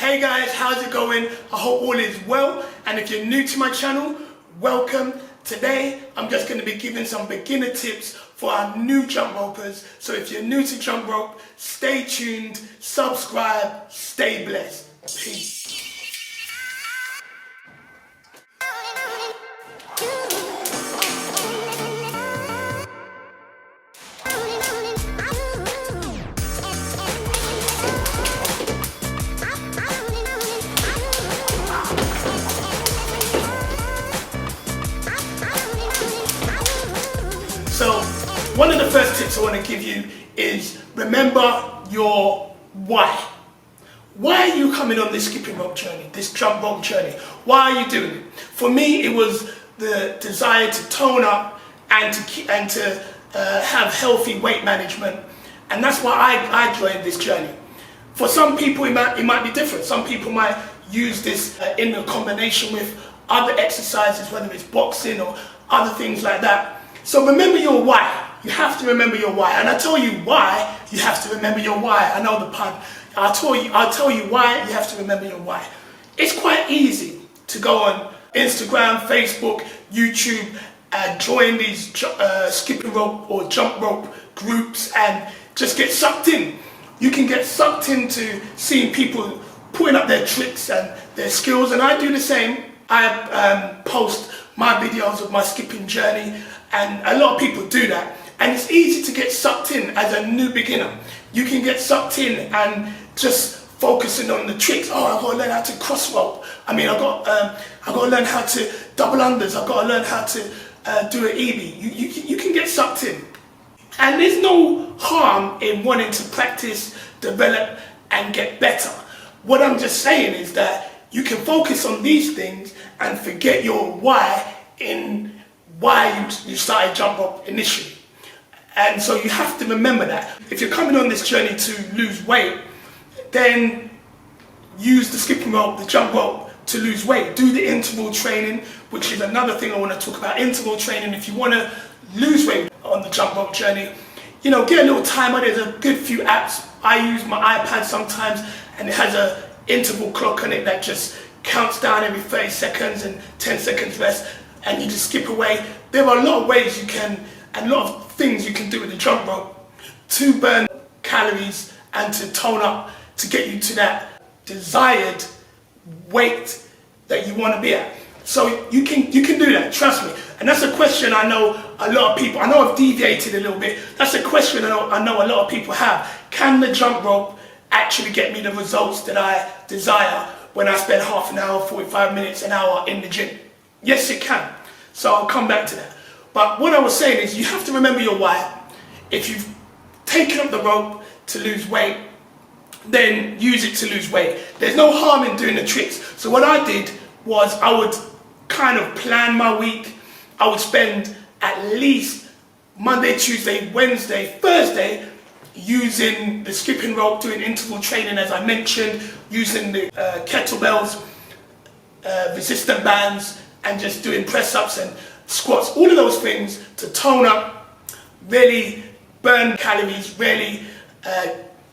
Hey guys, how's it going? I hope all is well, and if you're new to my channel, welcome. Today I'm just going to be giving some beginner tips for our new jump ropers. So if you're new to jump rope, stay tuned, subscribe, stay blessed. Peace. So one of the first tips I want to give you is remember your why. Why are you coming on this skipping rope journey, this jump rope journey? Why are you doing it? For me, it was the desire to tone up and to have healthy weight management, and that's why I joined this journey. For some people, it might be different. Some people might use this in a combination with other exercises, whether it's boxing or other things like that. So remember your why. You have to remember your why. And I tell you why you have to remember your why. I know the pun. I'll tell you why you have to remember your why. It's quite easy to go on Instagram, Facebook, YouTube and join these skipping rope or jump rope groups and just get sucked in. You can get sucked into seeing people putting up their tricks and their skills, and I do the same. I post my videos of my skipping journey, and a lot of people do that, and it's easy to get sucked in as a new beginner. You can get sucked in and just focusing on the tricks. Oh, I've got to learn how to cross rope. I mean, I've got to learn how to double unders. I've got to learn how to do an EB. You can get sucked in, and there's no harm in wanting to practice, develop, and get better. What I'm just saying is that you can focus on these things and forget your why in why you started jump rope initially. And so you have to remember that. If you're coming on this journey to lose weight, then use the skipping rope, the jump rope to lose weight. Do the interval training, which is another thing I want to talk about. Interval training, if you want to lose weight on the jump rope journey, you know, get a little timer. There's a good few apps. I use my iPad sometimes, and it has a interval clock on it that just counts down every 30 seconds and 10 seconds rest, and you just skip away. There are a lot of ways you can, and a lot of things you can do with the jump rope to burn calories and to tone up to get you to that desired weight that you want to be at. So you can do that, trust me. And that's a question I know a lot of people, I know I've deviated a little bit, that's a question I know a lot of people have. Can the jump rope actually get me the results that I desire when I spend half an hour, 45 minutes, an hour in the gym? Yes, it can. So I'll come back to that. But what I was saying is you have to remember your why. If you've taken up the rope to lose weight, then use it to lose weight. There's no harm in doing the tricks. So what I did was I would kind of plan my week. I would spend at least Monday, Tuesday, Wednesday, Thursday using the skipping rope, doing interval training as I mentioned, using the kettlebells, resistant bands, and just doing press-ups and squats, all of those things to tone up, really burn calories, really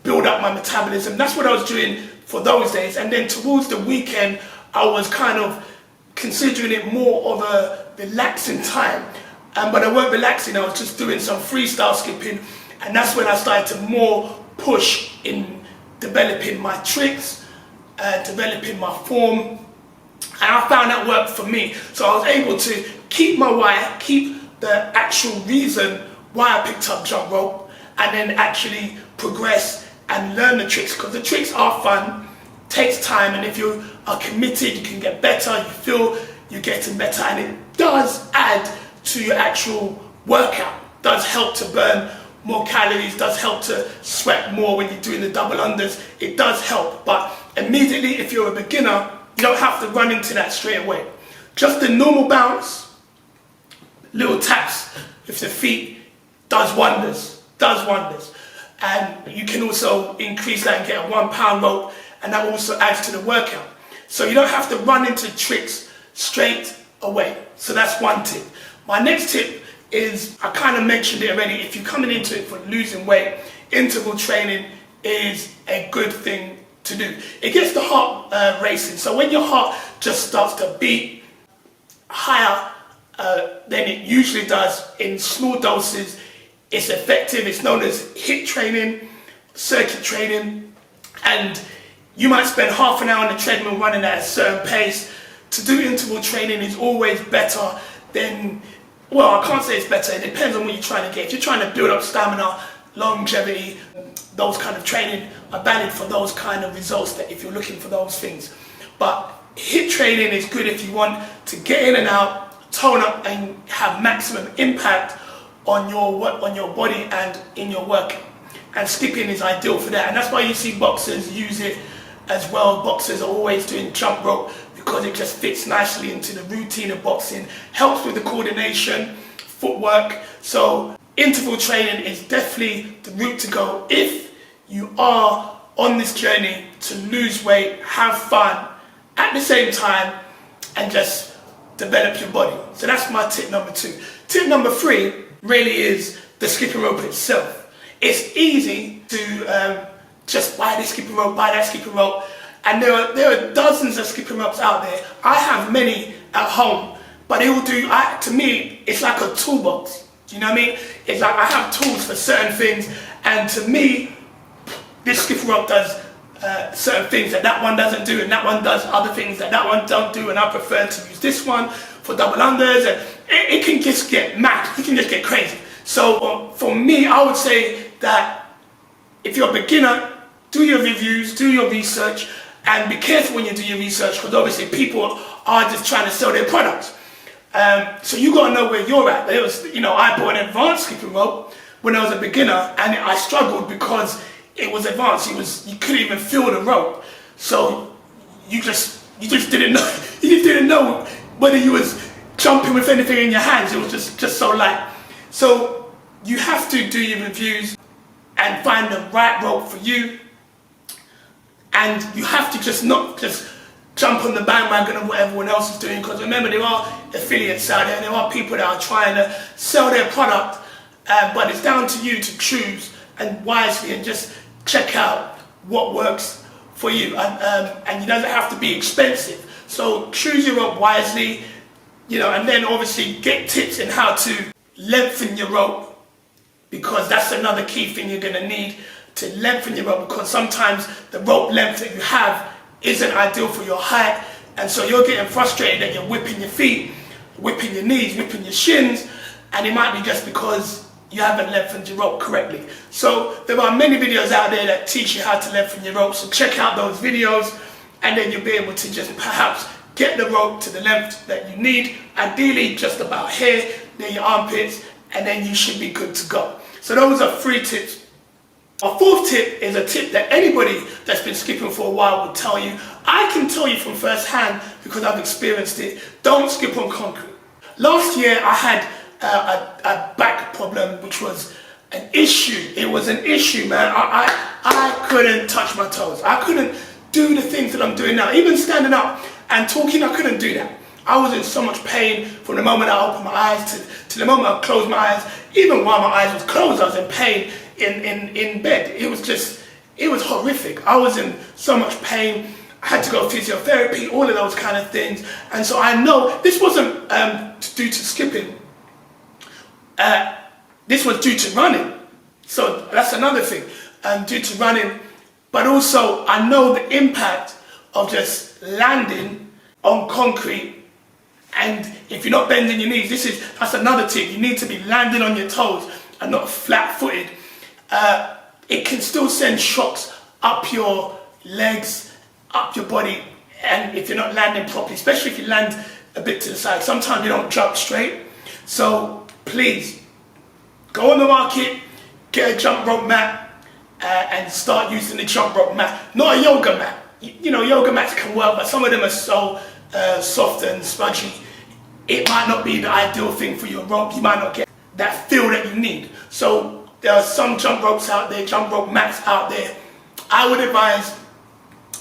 build up my metabolism. That's what I was doing for those days. And then towards the weekend, I was kind of considering it more of a relaxing time. But I weren't relaxing, I was just doing some freestyle skipping, and that's when I started to more push in developing my tricks, developing my form. And I found that worked for me. So I was able to keep my why, keep the actual reason why I picked up jump rope, and then actually progress and learn the tricks, because the tricks are fun, takes time, and if you are committed, you can get better, you feel you're getting better, and it does add to your actual workout, does help to burn more calories, does help to sweat more when you're doing the double unders. It does help, but immediately if you're a beginner, you don't have to run into that straight away. Just the normal bounce, little taps with the feet does wonders, And you can also increase that and get a 1 pound rope, and that also adds to the workout. So you don't have to run into tricks straight away. So that's one tip. My next tip is, I kind of mentioned it already, if you're coming into it for losing weight, interval training is a good thing to do. It gets the heart racing. So when your heart just starts to beat higher than it usually does in small doses, it's effective. It's known as HIIT training, circuit training, and you might spend half an hour on the treadmill running at a certain pace. To do interval training is always better than, well, I can't say it's better, it depends on what you're trying to get. If you're trying to build up stamina, longevity, those kind of training are valid for those kind of results, that if you're looking for those things. But HIIT training is good if you want to get in and out, tone up and have maximum impact on your body and in your work. And skipping is ideal for that. And that's why you see boxers use it as well. Boxers are always doing jump rope because it just fits nicely into the routine of boxing, helps with the coordination, footwork. So interval training is definitely the route to go if you are on this journey to lose weight, have fun at the same time, and just develop your body. So that's my tip number 2. Tip number 3 really is the skipping rope itself. It's easy to just buy this skipping rope, buy that skipping rope, and there are dozens of skipping ropes out there. I have many at home, but it will do, to me, it's like a toolbox. Do you know what I mean? It's like I have tools for certain things, and to me, this skipping rope does certain things that one doesn't do, and that one does other things that one don't do, and I prefer to use this one for double unders, and it can just get mad, it can just get crazy. So for me, I would say that if you're a beginner, do your reviews, do your research, and be careful when you do your research, because obviously people are just trying to sell their products. So you got to know where you're at. It was, I bought an advanced skipping rope when I was a beginner, and I struggled because it was advanced. You couldn't even feel the rope, so you just didn't know. You just didn't know whether you was jumping with anything in your hands. It was just so light. So you have to do your reviews and find the right rope for you, and you have to not just jump on the bandwagon of what everyone else is doing, because remember, there are affiliates out there, there are people that are trying to sell their product, but it's down to you to choose and wisely and just check out what works for you, and it doesn't have to be expensive. So choose your rope wisely, and then obviously get tips in how to lengthen your rope, because that's another key thing you're going to need to lengthen your rope, because sometimes the rope length that you have isn't ideal for your height, and so you're getting frustrated that you're whipping your feet, whipping your knees, whipping your shins, and it might be just because you haven't lengthened your rope correctly. So there are many videos out there that teach you how to lengthen your rope, so check out those videos, and then you'll be able to just perhaps get the rope to the length that you need, ideally just about here, near your armpits, and then you should be good to go. So those are 3 tips. Our 4th tip is a tip that anybody that's been skipping for a while will tell you. I can tell you from first hand because I've experienced it. Don't skip on concrete. Last year I had a back problem, which was an issue. It was an issue, man. I couldn't touch my toes. I couldn't do the things that I'm doing now. Even standing up and talking, I couldn't do that. I was in so much pain from the moment I opened my eyes to the moment I closed my eyes. Even while my eyes was closed, I was in pain in bed. It was horrific. I was in so much pain. I had to go physiotherapy, all of those kind of things. And so I know this wasn't due to skipping. This was due to running. So that's another thing, due to running. But also I know the impact of just landing on concrete. And if you're not bending your knees, that's another tip. You need to be landing on your toes and not flat-footed. It can still send shocks up your legs, up your body, and if you're not landing properly, especially if you land a bit to the side. Sometimes you don't jump straight. So please, go on the market, get a jump rope mat, and start using the jump rope mat. Not a yoga mat. Yoga mats can work, but some of them are so soft and smudgy. It might not be the ideal thing for your rope. You might not get that feel that you need. So there are some jump ropes out there, jump rope mats out there. I would advise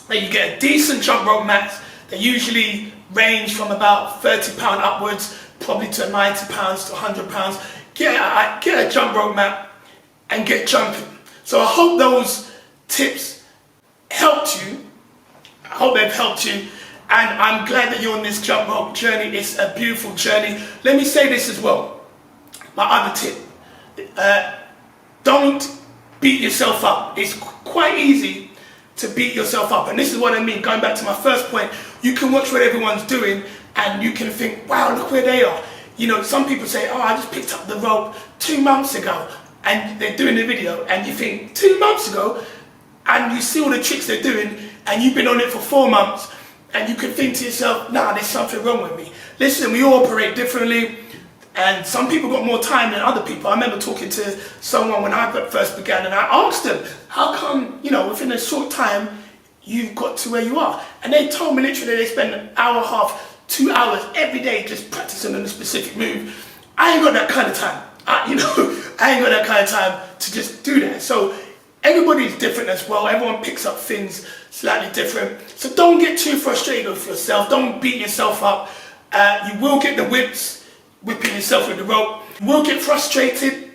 that you get a decent jump rope mat. They usually range from about £30 upwards, probably to £90 to £100. Get a jump rope mat and get jumping. So I hope those tips helped you. I hope they've helped you. And I'm glad that you're on this jump rope journey. It's a beautiful journey. Let me say this as well. My other tip. Don't beat yourself up. It's quite easy to beat yourself up. And this is what I mean. Going back to my first point, you can watch what everyone's doing and you can think, wow, look where they are. You know, some people say, oh, I just picked up the rope 2 months ago. And they're doing the video and you think, 2 months ago? And you see all the tricks they're doing and you've been on it for 4 months and you can think to yourself, nah, there's something wrong with me. Listen, we all operate differently and some people got more time than other people. I remember talking to someone when I first began and I asked them, how come, you know, within a short time you've got to where you are? And they told me literally they spend an hour and a half, 2 hours every day just practicing on a specific move. I ain't got that kind of time. I ain't got that kind of time to just do that. So everybody's different as well. Everyone picks up things slightly different. So don't get too frustrated with yourself. Don't beat yourself up. You will get the whipping yourself with the rope. You will get frustrated,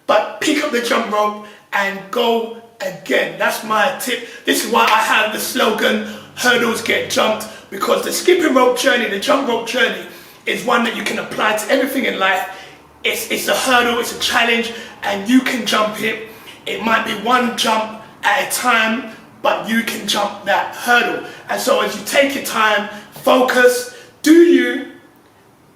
but pick up the jump rope and go again. That's my tip. This is why I have the slogan, hurdles get jumped, because the skipping rope journey, the jump rope journey, is one that you can apply to everything in life. It's a hurdle, it's a challenge, and you can jump it. It might be one jump at a time, but you can jump that hurdle. And so as you take your time, focus, do you,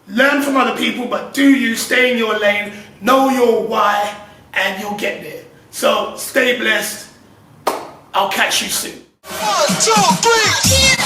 learn from other people, but do you, stay in your lane, know your why, and you'll get there. So stay blessed. I'll catch you soon. 1, 2, 3.